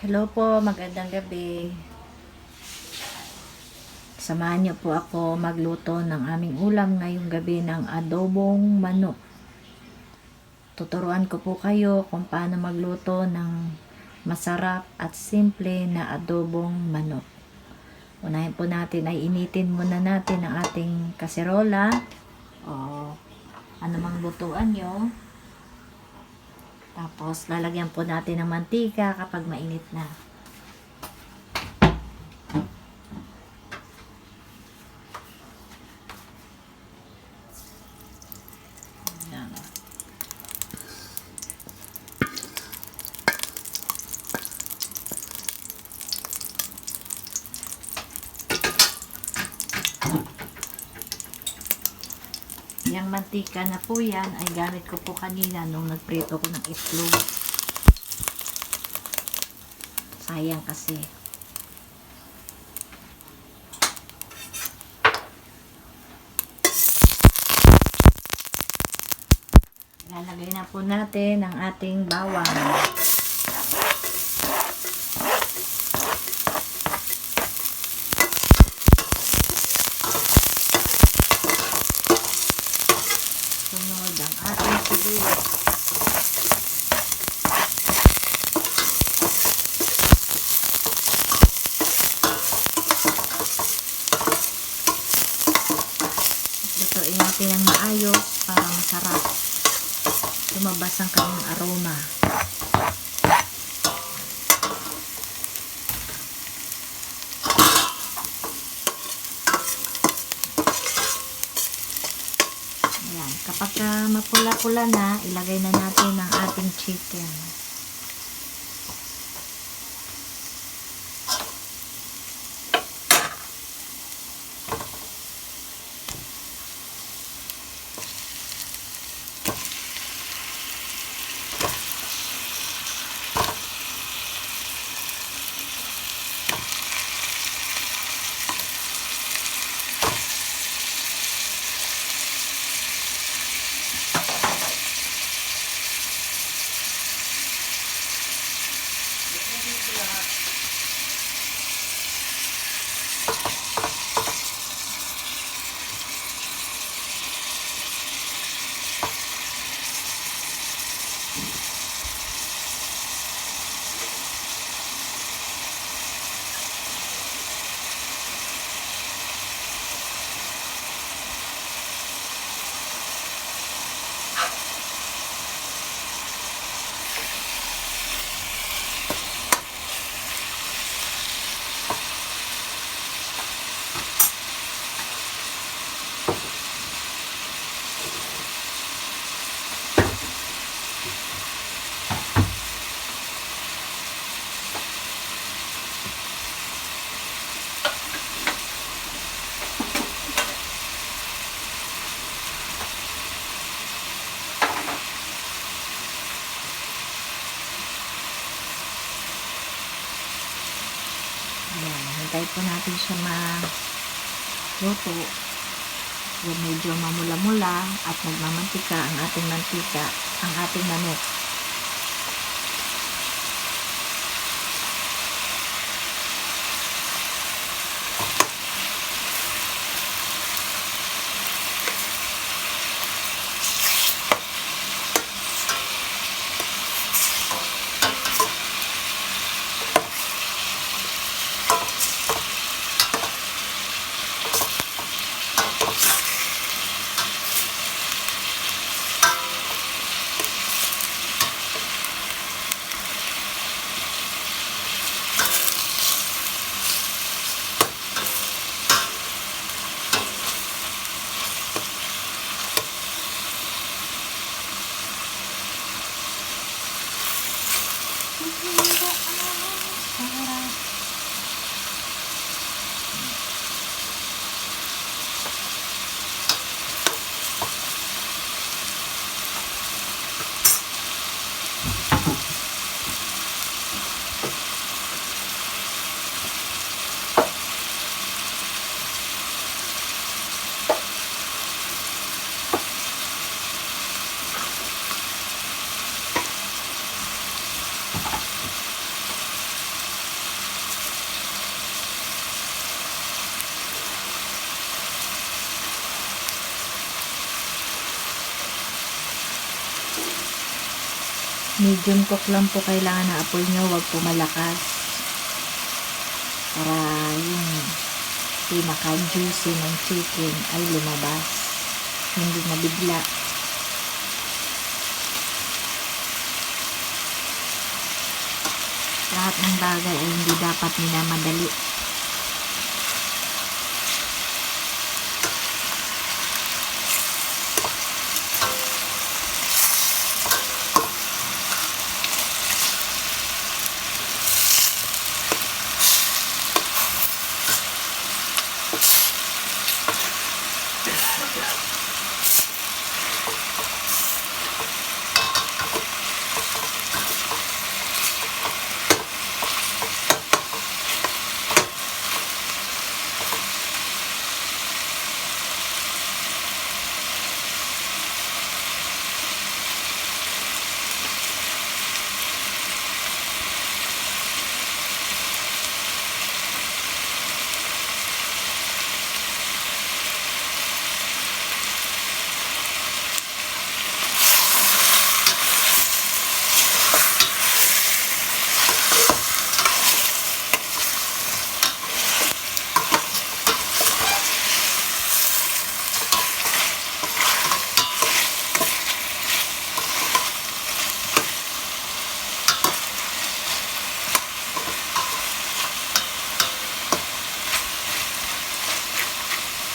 Hello po, magandang gabi. Samahan niyo po ako magluto ng aming ulam ngayong gabi ng adobong manok. Tuturuan ko po kayo kung paano magluto ng masarap at simple na adobong manok. Unahin po natin ay initin muna natin ang ating kaserola o anumang lutuan nyo. Tapos lalagyan po natin ng mantika kapag mainit na. Ayan. Yang mantika na po yan ay gamit ko po kanina nung nagprito ko ng itlog. Sayang kasi. Lalagay na po natin ang ating bawang. Sunod ang ating sibuyas. Lutuin natin ng maayos para masarap. Lumabas ang kanyang aroma. Ayan. Kapag mapula-pula na, ilagay na natin ang ating chicken. Ayan, hintay po natin siya maluto. Yan, medyo mamula-mula at nagmamantika ang ating mantika, ang ating manok. Medium cook lang po kailangan na apoy nyo, wag po malakas. Para yung pinaka-juicy ng chicken ay lumabas. Hindi mabigla. Lahat ng bagay ay hindi dapat minamadali.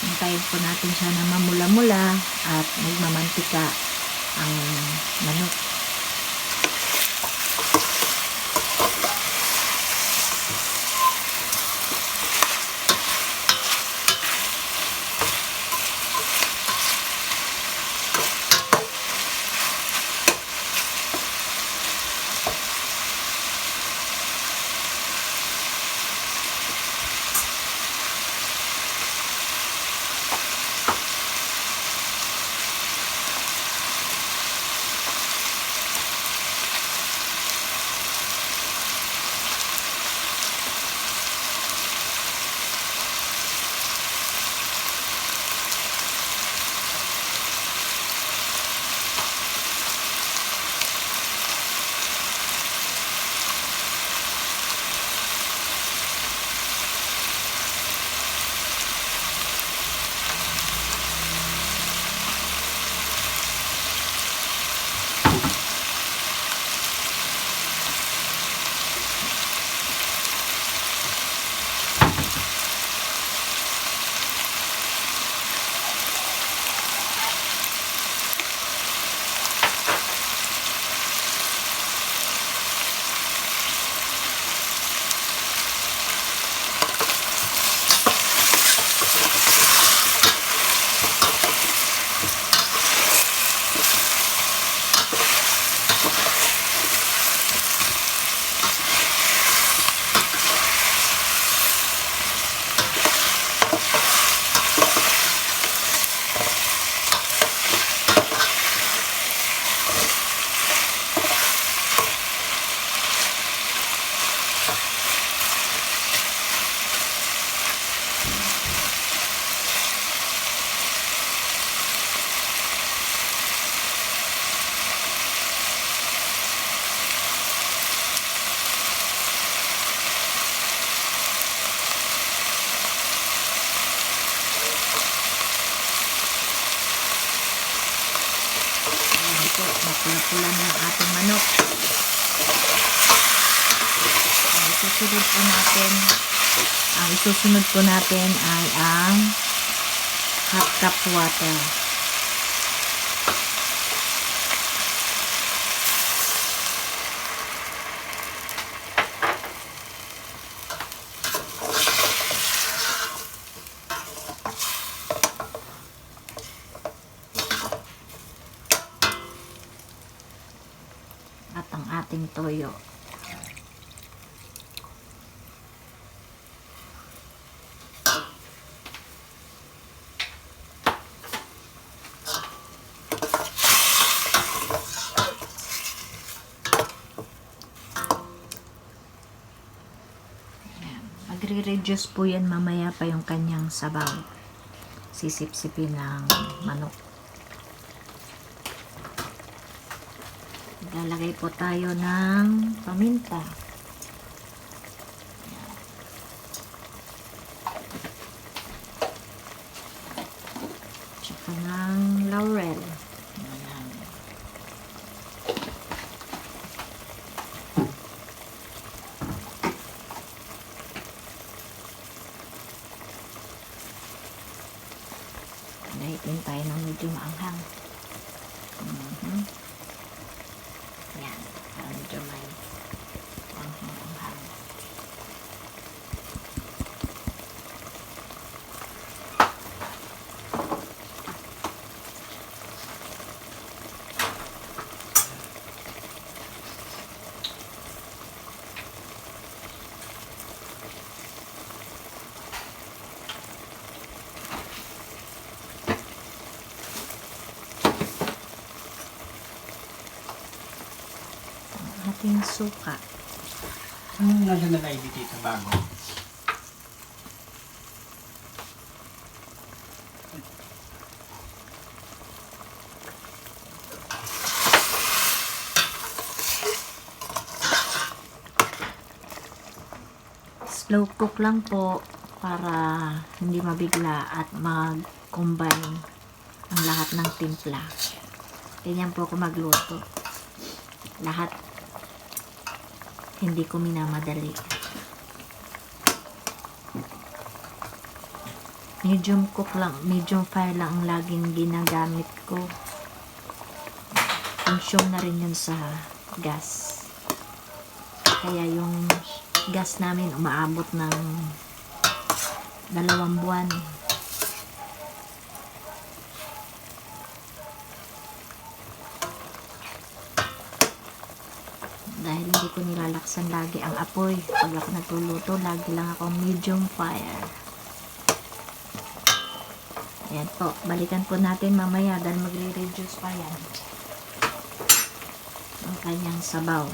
Hintayin po natin siya na mamula-mula at magmamantika ang manok. Napula-pula na ang ating manok. Ang isusunod po natin ay ang half cup water. At ang ating toyo. Magre-reduce po yan mamaya pa yung kanyang sabaw. Sisip-sipin ng manok. Lalagay po tayo ng paminta. Tsaka ng laurel. Ayan. Lahitin tayo ng medyo maanghang. Yan. Para medyo may anghang-anghang. Ating suka. Anong nasa na tayo dito bago? Slow cook lang po para hindi mabigla at mag-combine ang lahat ng timpla. Ganyan po ako magluto. Lahat hindi ko minamadali. Medium cook lang, medium fire lang ang laging ginagamit ko. Consume na rin yun sa gas. Kaya yung gas namin umaabot ng 2 buwan. Dahil hindi ko nilalaksan lagi ang apoy. Pag ako nagluluto, lagi lang ako medium fire. Ayan po. Balikan po natin mamaya dahil magre-reduce pa yan ang kanyang sabaw.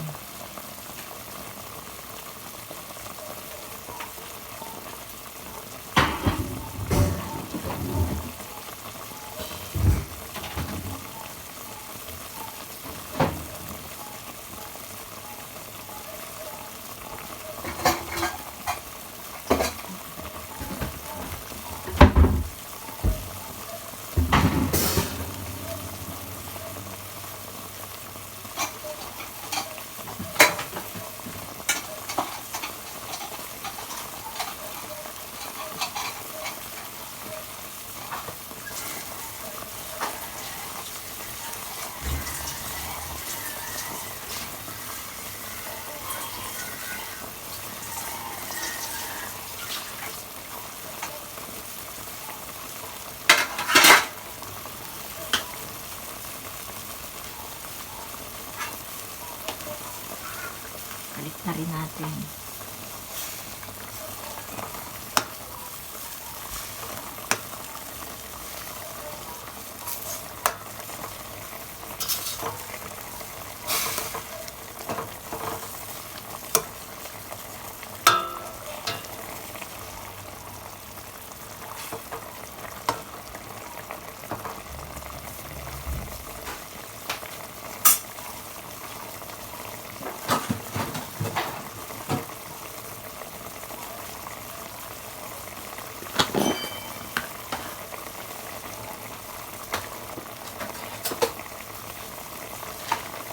Balik na rin natin.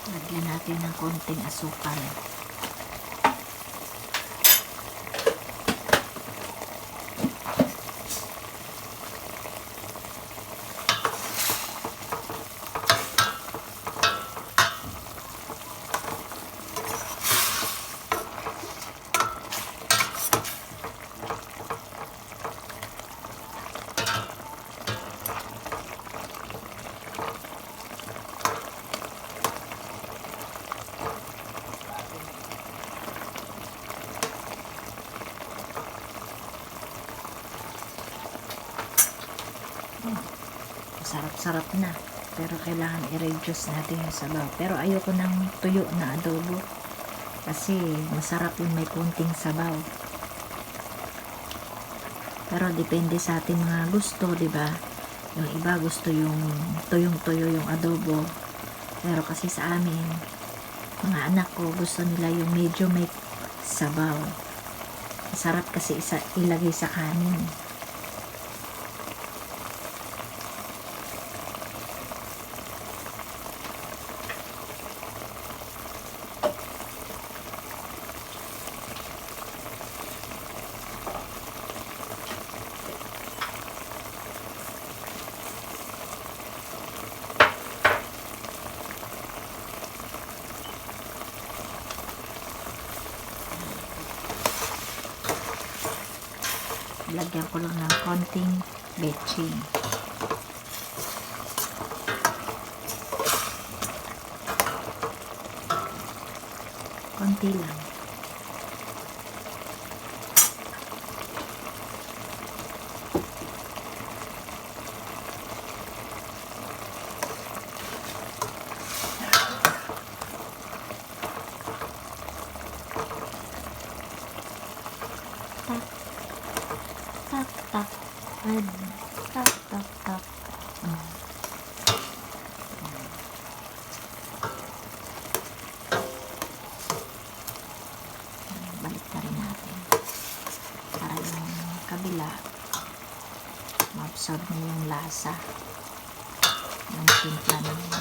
Lagyan natin ng konting asukal. Sarap-sarap na. Pero kailangan i-reduce natin yung sabaw. Pero ayoko ng tuyo na adobo. Kasi masarap yung may kunting sabaw. Pero depende sa ating mga gusto, di ba? Yung iba gusto yung tuyong-tuyo yung adobo. Pero kasi sa amin, Mga anak ko, gusto nila yung medyo may sabaw. Masarap kasi ilagay sa kanin. Lagyan ko lang ng konting betchin. Konti lang. Tak, tak, tak, tak, tak. Balik na rin natin para yung kabila ma-absorb na yung lasa ng timpla ng ano.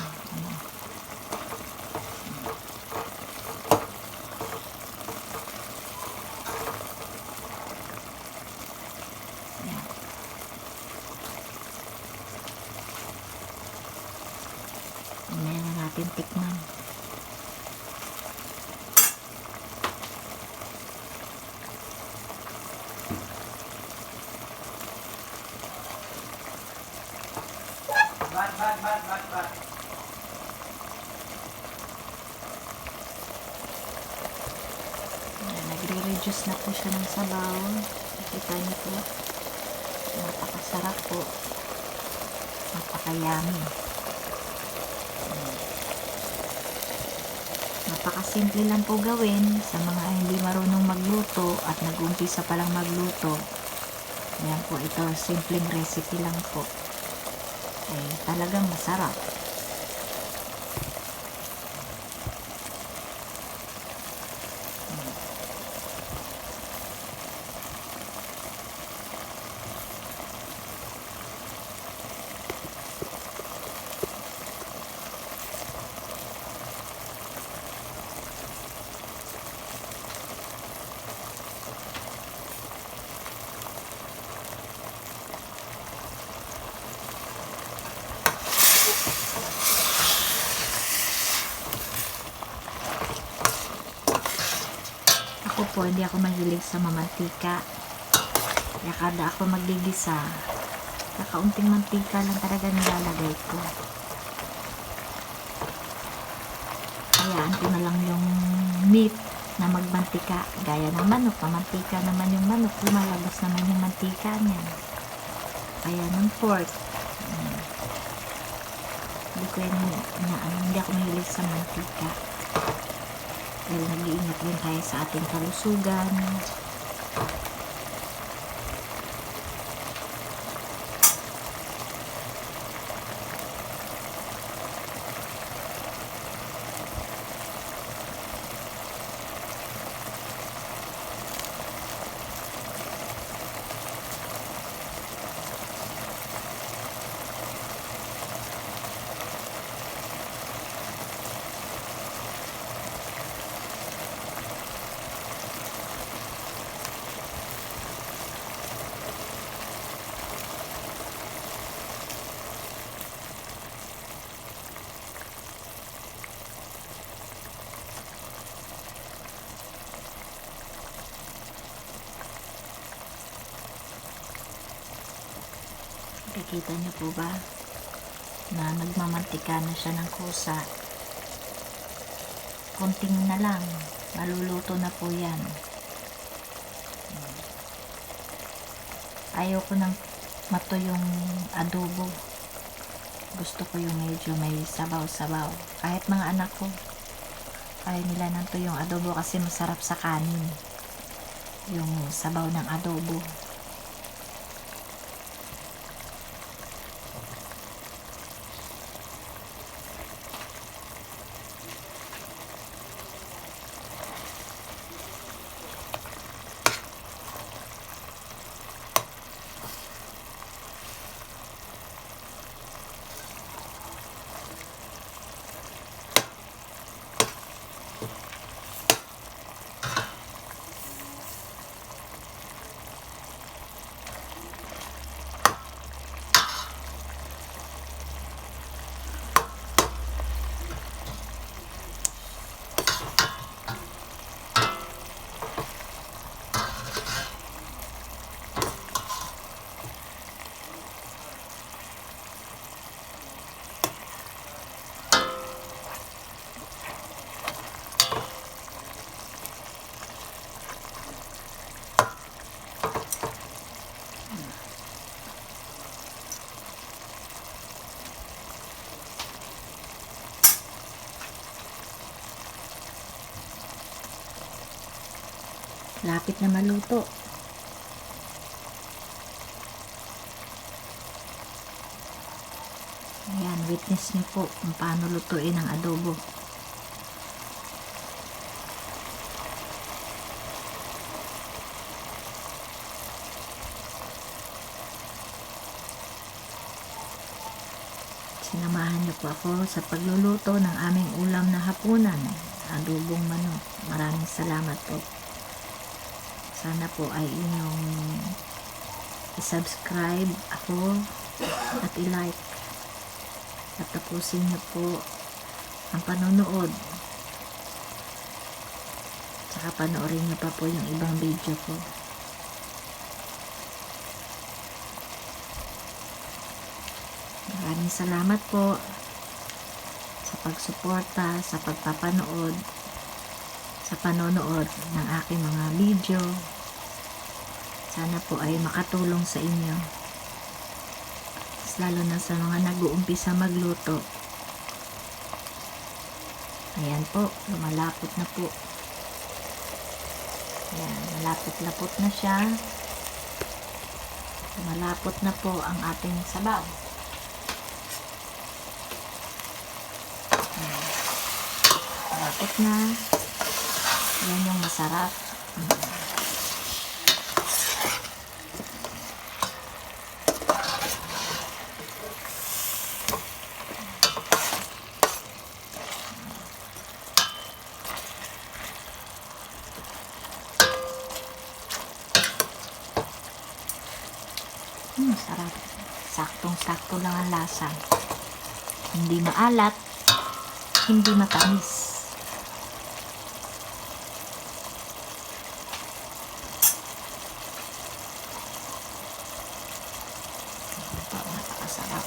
Yan. Mamaya na natin tikman. Bat. Nagre-reduce na po siya ng sabaw. Nakita niyo po. Napakasarap po. Napakayami. Napakasimple lang po gawin sa mga hindi marunong magluto at nag-umpisa pa lang magluto. Ayan po, ito simpleng recipe lang po. Ay talagang masarap. Ako po, hindi ako mahilig sa mamantika. Kaya kada ako magigisa, kakaunting mantika lang talaga nilalagay ko. Hayaan ko na lang yung meat na magmantika. Gaya ng manok, mamantika naman yung manok. Lumalabas naman yung mantika niya. Kaya ng pork. Hindi ako mahilig sa mantika. Dahil nag-iingat din tayo sa ating kalusugan. Nakikita niyo po ba na nagmamantika na siya ng kusa? Konting na lang, maluluto na po yan. Ayaw ko nang mato yung adobo. Gusto ko yung medyo may sabaw-sabaw. Kahit mga anak ko, ayaw nila ng tuyong adobo kasi masarap sa kanin yung sabaw ng adobo. Lapit na maluto. Ayan, witness niyo po kung paano lutuin ang adobo. Sinamahan niyo po ako sa pagluluto ng aming ulam na hapunan, adobong manok. Maraming salamat po. Sana po ay inyong i-subscribe ako at i-like. At tapusin niyo po ang panonood. Tsaka panoorin niyo pa po yung ibang video ko. Maraming salamat po sa pagsuporta, sa pagpapanood, sa panonood ng aking mga video. Sana po ay makatulong sa inyo. Lalo na sa mga nag-uumpisa magluto. Ayan po, lumalapot na po. Ayan, malapot-lapot na siya. Lumalapot na po ang ating sabaw. Ayan. Malapot na. Yan yung masarap. Sarap. Saktong-sakto lang ang lasa. Hindi maalat, hindi matamis. Ito, napakasarap.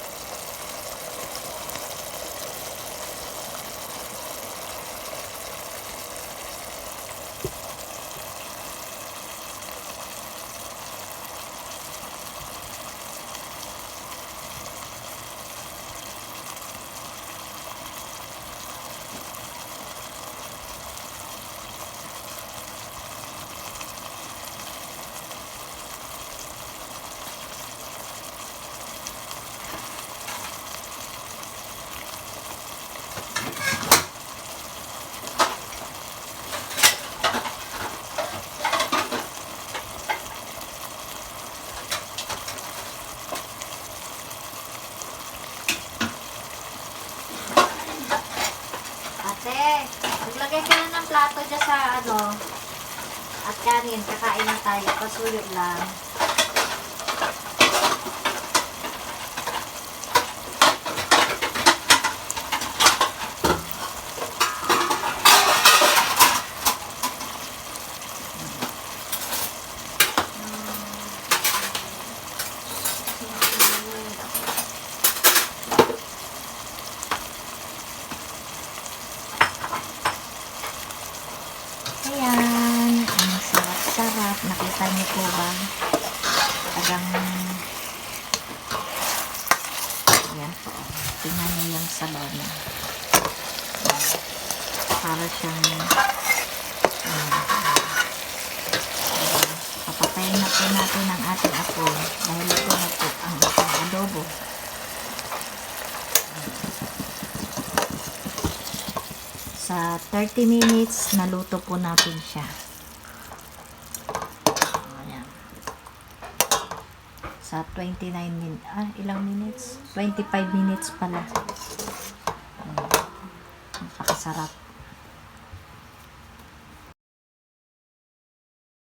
Ate, maglagay ka na ng plato dyan sa at kanin, kakain na tayo, pasuyo lang. Ayan, ang sarap-sarap. Nakita niyo po ba? Tagang, ayan po. Tingnan niyo yung sabaw niya. Para siyang, papatayin na po natin ang ating apoy. Dahil ito na po ang ating adobo. Sa 30 minutes, naluto po natin siya. Ayan. Sa 29 minutes, ilang minutes? 25 minutes pala. Napakasarap.